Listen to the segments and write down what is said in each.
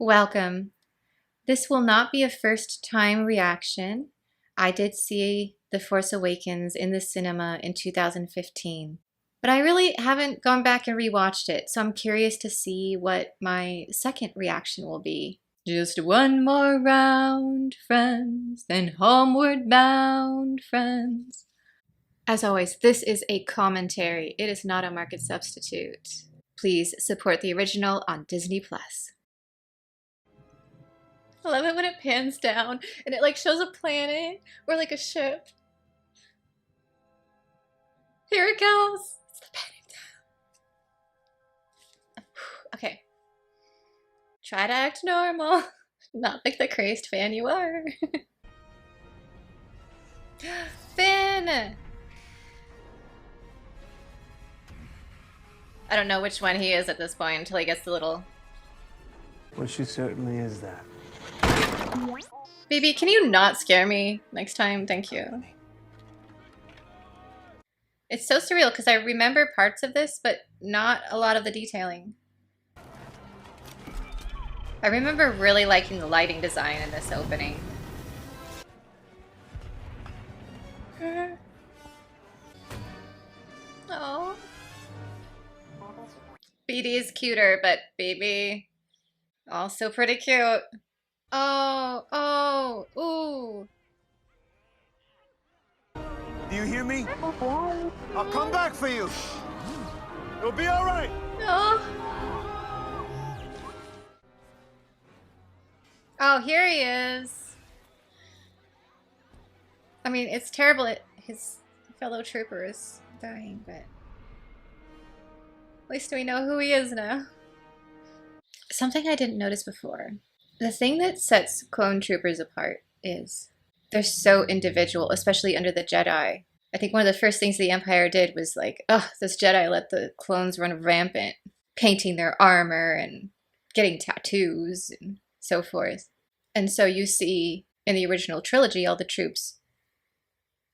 Welcome. This will not be a first time reaction. I did see The Force Awakens in the cinema in 2015, but I really haven't gone back and rewatched it, so I'm curious to see what my second reaction will be. Just one more round, friends, then homeward bound, friends. As always, this is a commentary. It is not a market substitute. Please support the original on Disney+. I love it when it pans down and it like shows a planet or like a ship. Here it goes. It's the panning down. Okay. Try to act normal. Not like the crazed fan you are. Finn! I don't know which one he is at this point until he gets the little... Well, she certainly is that. Baby, can you not scare me next time? Thank you. It's so surreal because I remember parts of this, but not a lot of the detailing. I remember really liking the lighting design in this opening. Oh. BD is cuter, but baby, also pretty cute. Oh, ooh. Do you hear me? I'll come back for you. You'll be all right. Oh. Oh, here he is. I mean, it's terrible that his fellow trooper is dying, but at least we know who he is now. Something I didn't notice before. The thing that sets clone troopers apart is they're so individual, especially under the Jedi. I think one of the first things the Empire did was like, oh, this Jedi let the clones run rampant, painting their armor and getting tattoos and so forth. And so you see in the original trilogy, all the troops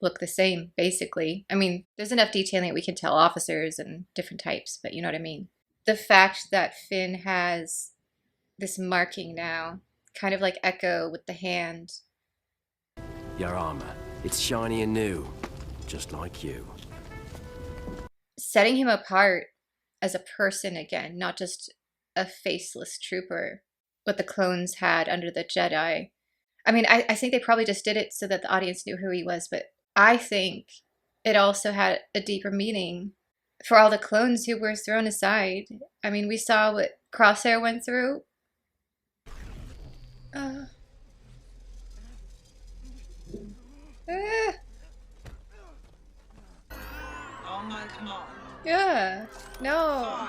look the same, basically. I mean, there's enough detailing that we can tell officers and different types, but you know what I mean. The fact that Finn has this marking now, kind of like Echo with the hand. Your armor, it's shiny and new, just like you. Setting him apart as a person again, not just a faceless trooper, what the clones had under the Jedi. I mean, I think they probably just did it so that the audience knew who he was, but I think it also had a deeper meaning for all the clones who were thrown aside. I mean, we saw what Crosshair went through. Oh no, come on. Yeah, no.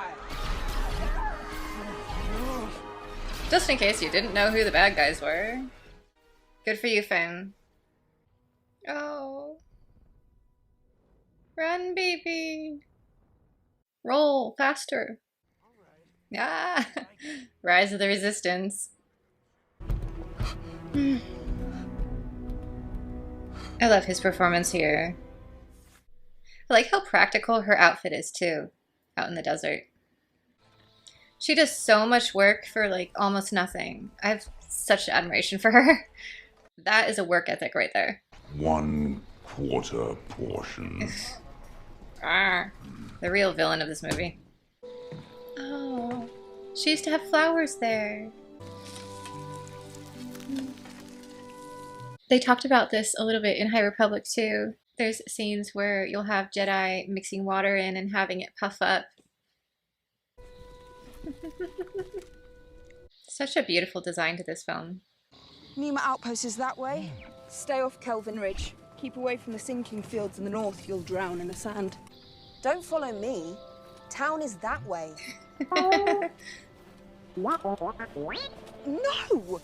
Just in case you didn't know who the bad guys were. Good for you, Finn. Oh. Run, baby. Roll faster. Ah. Rise of the Resistance. I love his performance here. I like how practical her outfit is too, out in the desert. She does so much work for like almost nothing. I have such admiration for her. That is a work ethic right there. 1/4 portion. The real villain of this movie. Oh, she used to have flowers there. They talked about this a little bit in High Republic too. There's scenes where you'll have Jedi mixing water in and having it puff up. Such a beautiful design to this film. Nima Outpost is that way. Stay off Kelvin Ridge. Keep away from the sinking fields in the north, you'll drown in the sand. Don't follow me. Town is that way. No!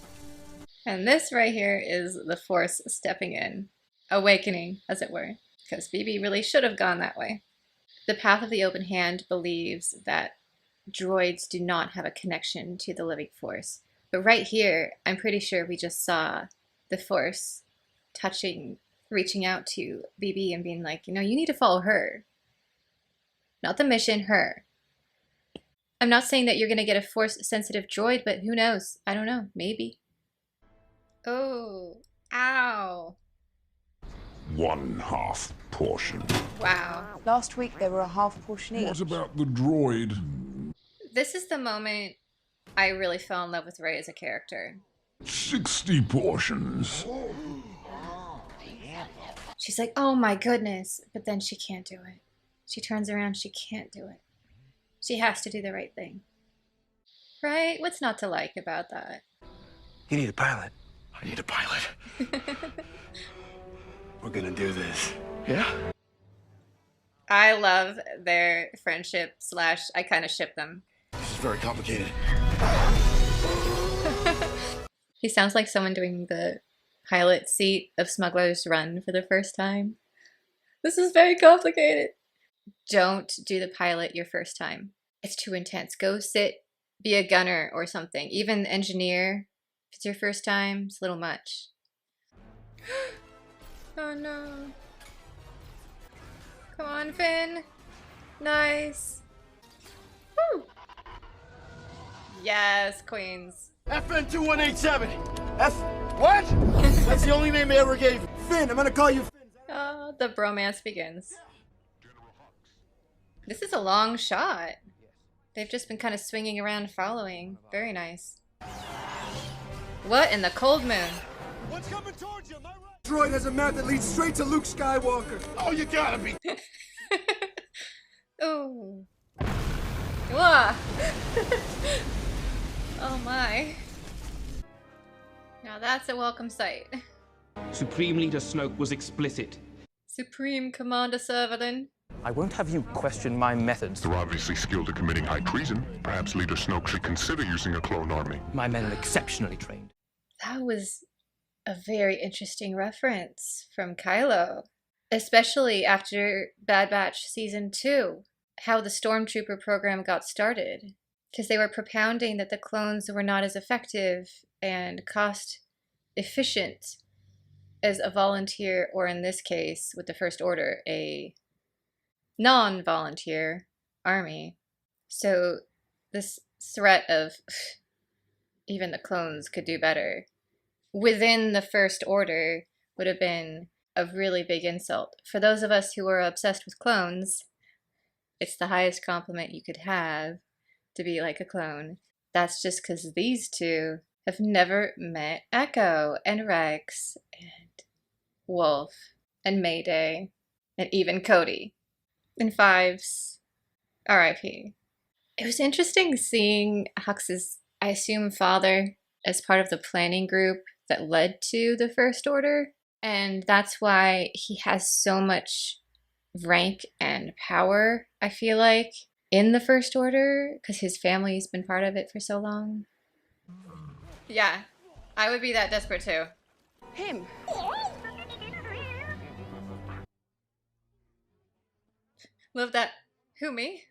And this right here is the Force stepping in. Awakening, as it were. Because BB really should have gone that way. The Path of the Open Hand believes that droids do not have a connection to the living Force. But right here, I'm pretty sure we just saw the Force touching, reaching out to BB and being like, you know, you need to follow her. Not the mission, her. I'm not saying that you're gonna get a force-sensitive droid, but who knows? I don't know. Maybe. Oh. Ow. 1/2 portion. Wow. Last week they were a half portion each. What about the droid? This is the moment I really fell in love with Rey as a character. 60 portions. She's like, oh my goodness, but then she can't do it. She turns around, she can't do it. She has to do the right thing. Right? What's not to like about that? You need a pilot. I need a pilot. We're gonna do this. Yeah? I love their friendship / I kind of ship them. This is very complicated. He sounds like someone doing the pilot seat of Smuggler's Run for the first time. This is very complicated. Don't do the pilot your first time. It's too intense. Go sit, be a gunner or something. Even engineer, if it's your first time, it's a little much. Oh no. Come on, Finn. Nice. Woo. Yes, queens. FN 2187. F what? That's the only name they ever gave. Finn, I'm gonna call you Finn. Oh, the bromance begins. This is a long shot. They've just been kind of swinging around following. Very nice. What in the cold moon? What's coming towards you? Am I right? Droid has a map that leads straight to Luke Skywalker. Oh, you gotta be. Ooh. Wah. Oh my. Now that's a welcome sight. Supreme Leader Snoke was explicit. Supreme Commander Servalan. I won't have you question my methods. They're obviously skilled at committing high treason. Perhaps Leader Snoke should consider using a clone army. My men are exceptionally trained. That was a very interesting reference from Kylo. Especially after Bad Batch Season 2. How the Stormtrooper program got started. Because they were propounding that the clones were not as effective and cost efficient as a volunteer, or in this case, with the First Order, a non-volunteer army. So this threat of even the clones could do better within the First Order would have been a really big insult. For those of us who are obsessed with clones, it's the highest compliment you could have to be like a clone. That's just because these two have never met Echo and Rex and Wolf and Mayday and even Cody. And Fives, R.I.P. It was interesting seeing Hux's, I assume, father as part of the planning group that led to the First Order. And that's why he has so much rank and power, I feel like, in the First Order, because his family's been part of it for so long. Yeah, I would be that desperate too. Him. Love that. Who, me?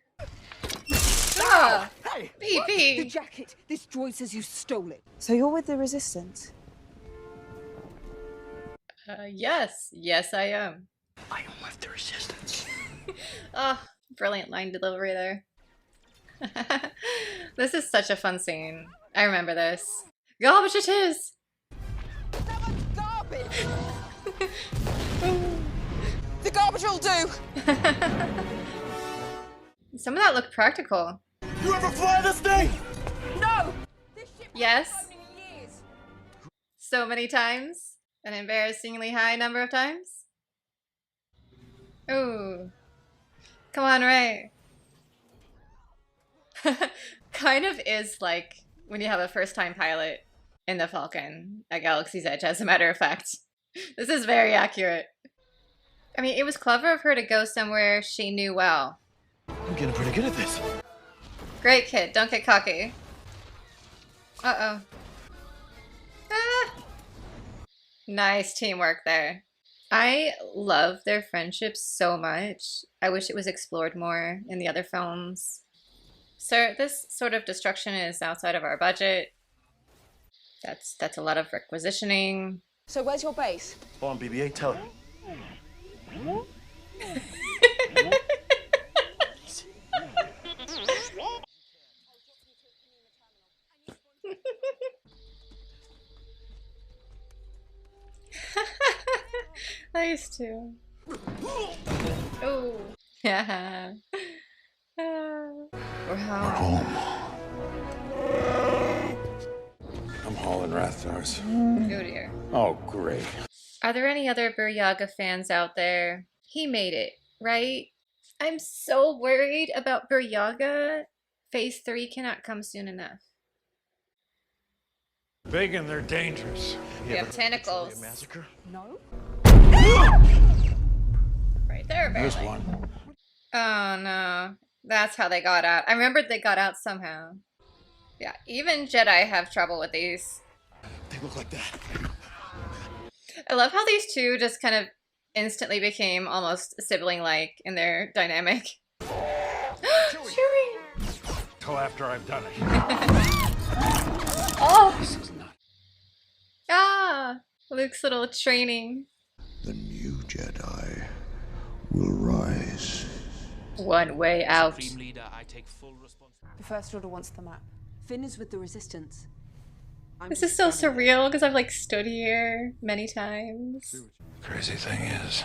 Ah! Hey! The BP! jacket. This droid says you stole it. So you're with the Resistance? Yes. Yes, I am. I am with the Resistance. Oh, brilliant line delivery there. This is such a fun scene. I remember this. Garbage it is! Garbage! The garbage will do! Some of that looked practical. You ever fly this thing? No! This ship Yes. so many years. So many times. An embarrassingly high number of times. Ooh. Come on, Ray. Kind of is like when you have a first-time pilot in the Falcon at Galaxy's Edge, as a matter of fact. This is very accurate. I mean, it was clever of her to go somewhere she knew well. I'm getting pretty good at this. Great kid, don't get cocky. Uh-oh. Ah! Nice teamwork there. I love their friendship so much. I wish it was explored more in the other films. Sir, this sort of destruction is outside of our budget. That's a lot of requisitioning. So where's your base? On BB-8, tell her. Nice too. Oh. Yeah. We're home. I'm hauling Rathtars. Oh dear. Oh, great. Are there any other Buryaga fans out there? He made it, right? I'm so worried about Buryaga. Phase 3 cannot come soon enough. Big and they're dangerous. We have tentacles. No? Right there, There's barely. one. Oh no. That's how they got out. I remembered they got out somehow. Yeah, even Jedi have trouble with these. They look like that. I love how these two just kind of instantly became almost sibling-like in their dynamic. Chewie! Till after I've done it. Oh! This is not. Ah! Luke's little training. The new Jedi will rise. One way out. Supreme Leader, I take full responsibility. The First Order wants the map. Finn is with the Resistance. This is so surreal because I've like stood here many times. Crazy thing is,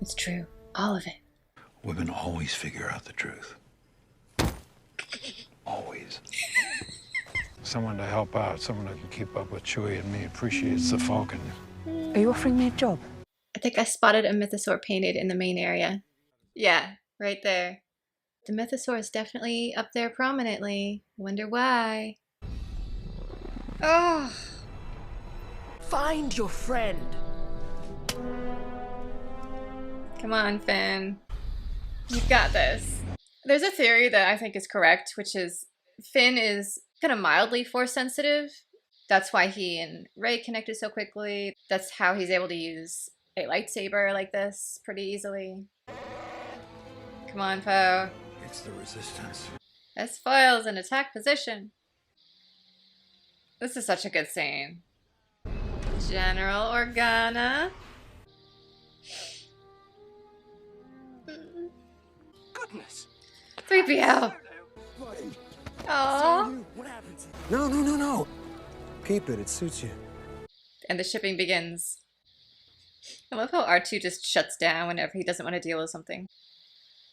It's true. All of it. women always figure out the truth. Always. Someone to help out, someone who can keep up with Chewie and me, appreciates the Falcon. Are you offering me a job? I think I spotted a mythosaur painted in the main area. Yeah, right there. The mythosaur is definitely up there prominently. Wonder why. Oh. Find your friend. Come on, Finn. You've got this. There's a theory that I think is correct, which is Finn is kind of mildly force sensitive. That's why he and Rey connected so quickly. That's how he's able to use a lightsaber like this pretty easily. Come on, Poe. It's the Resistance. S foils in attack position. This is such a good scene. General Organa. Goodness. 3PO. Aww. No. Keep it. It suits you. And the shipping begins. I love how R2 just shuts down whenever he doesn't want to deal with something.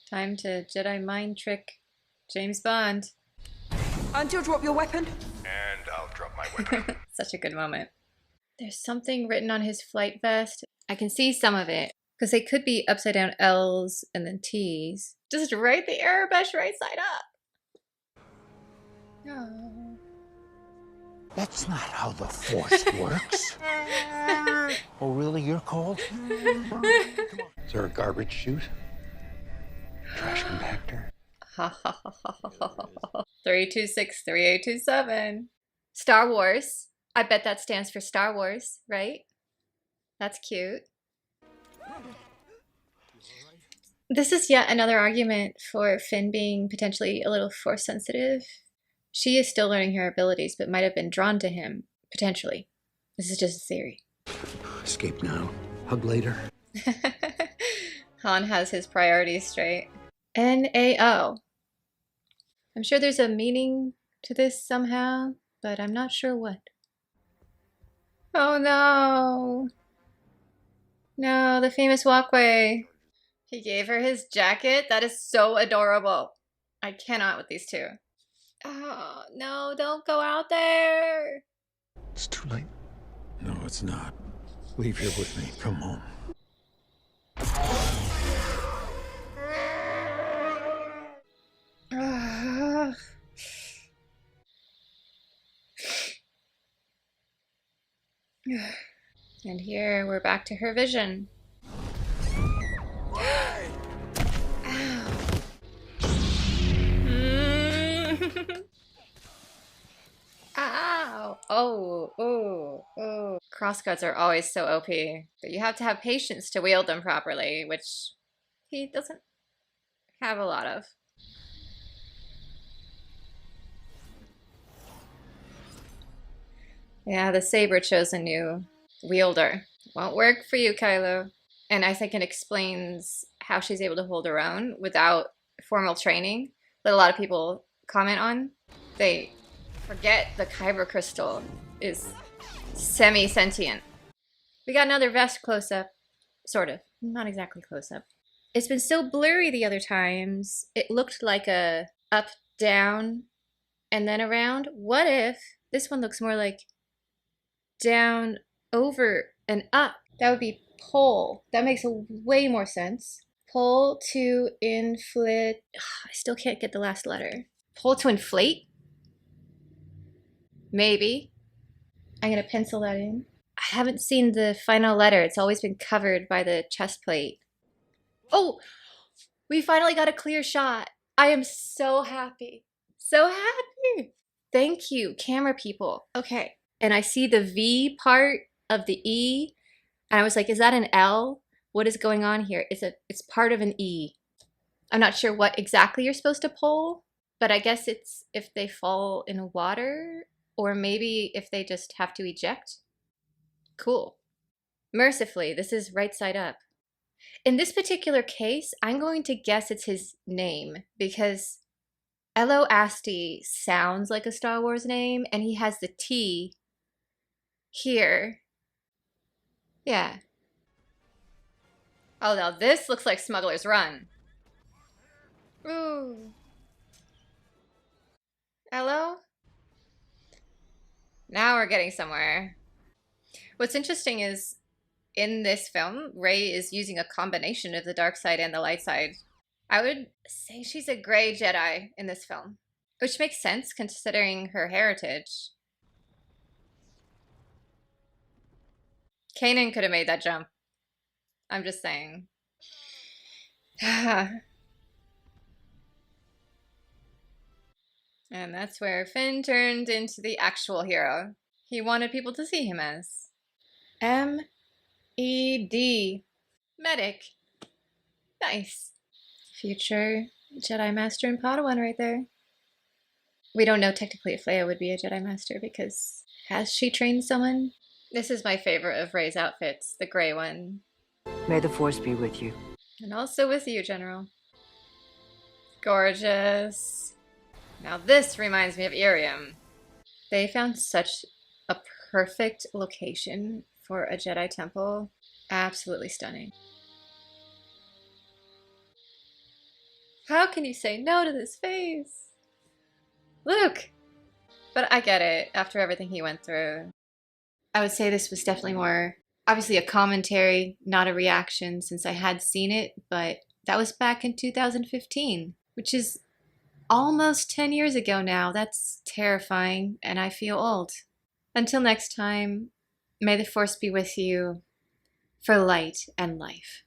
Time to Jedi mind trick James Bond. And you'll drop your weapon? And I'll drop my weapon. Such a good moment. There's something written on his flight vest. I can see some of it. Because they could be upside down L's and then T's. Just write the Aurebesh right side up. Oh. That's not how the Force works. Oh, really? You're cold? Is there a garbage chute? Trash compactor? 326-3827. Star Wars. I bet that stands for Star Wars, right? That's cute. This is yet another argument for Finn being potentially a little force sensitive. She is still learning her abilities, but might have been drawn to him, potentially. This is just a theory. Escape now. Hug later. Han has his priorities straight. NAO. I'm sure there's a meaning to this somehow, but I'm not sure what. Oh no! No, the famous walkway. He gave her his jacket? That is so adorable. I cannot with these two. Oh, no, don't go out there. It's too late. No, it's not. Leave here with me. Come home. And here we're back to her vision. Ow! Oh, oh, oh. Crosscuts are always so OP, but you have to have patience to wield them properly, which he doesn't have a lot of. Yeah, the saber chose a new wielder. Won't work for you, Kylo. And I think it explains how she's able to hold her own without formal training that a lot of people comment on. They forget the kyber crystal is semi-sentient. We got another vest close-up. Sort of. Not exactly close-up. It's been so blurry the other times. It looked like a up, down, and then around. What if this one looks more like down, over, and up? That would be pull. That makes way more sense. Pull to inflate. I still can't get the last letter. Pull to inflate? Maybe. I'm going to pencil that in. I haven't seen the final letter. It's always been covered by the chest plate. Oh, we finally got a clear shot. I am so happy. So happy. Thank you, camera people. Okay. And I see the V part of the E. And I was like, is that an L? What is going on here? It's part of an E. I'm not sure what exactly you're supposed to pull, but I guess it's if they fall in water, or maybe if they just have to eject. Cool. Mercifully, this is right side up. In this particular case, I'm going to guess it's his name because Elo Asti sounds like a Star Wars name, and he has the T here. Yeah. Oh, now this looks like Smuggler's Run. Ooh. Hello? Now we're getting somewhere. What's interesting is in this film, Rey is using a combination of the dark side and the light side. I would say she's a gray Jedi in this film, which makes sense considering her heritage. Kanan could have made that jump. I'm just saying. And that's where Finn turned into the actual hero he wanted people to see him as. M.E.D. Medic. Nice. Future Jedi Master and Padawan right there. We don't know technically if Leia would be a Jedi Master because has she trained someone? This is my favorite of Rey's outfits, the gray one. May the Force be with you. And also with you, General. Gorgeous. Now this reminds me of Irium. They found such a perfect location for a Jedi temple. Absolutely stunning. How can you say no to this face? Luke! But I get it, after everything he went through. I would say this was definitely more, obviously a commentary, not a reaction, since I had seen it, but that was back in 2015, which is almost 10 years ago now. That's terrifying, and I feel old. Until next time, may the Force be with you for light and life.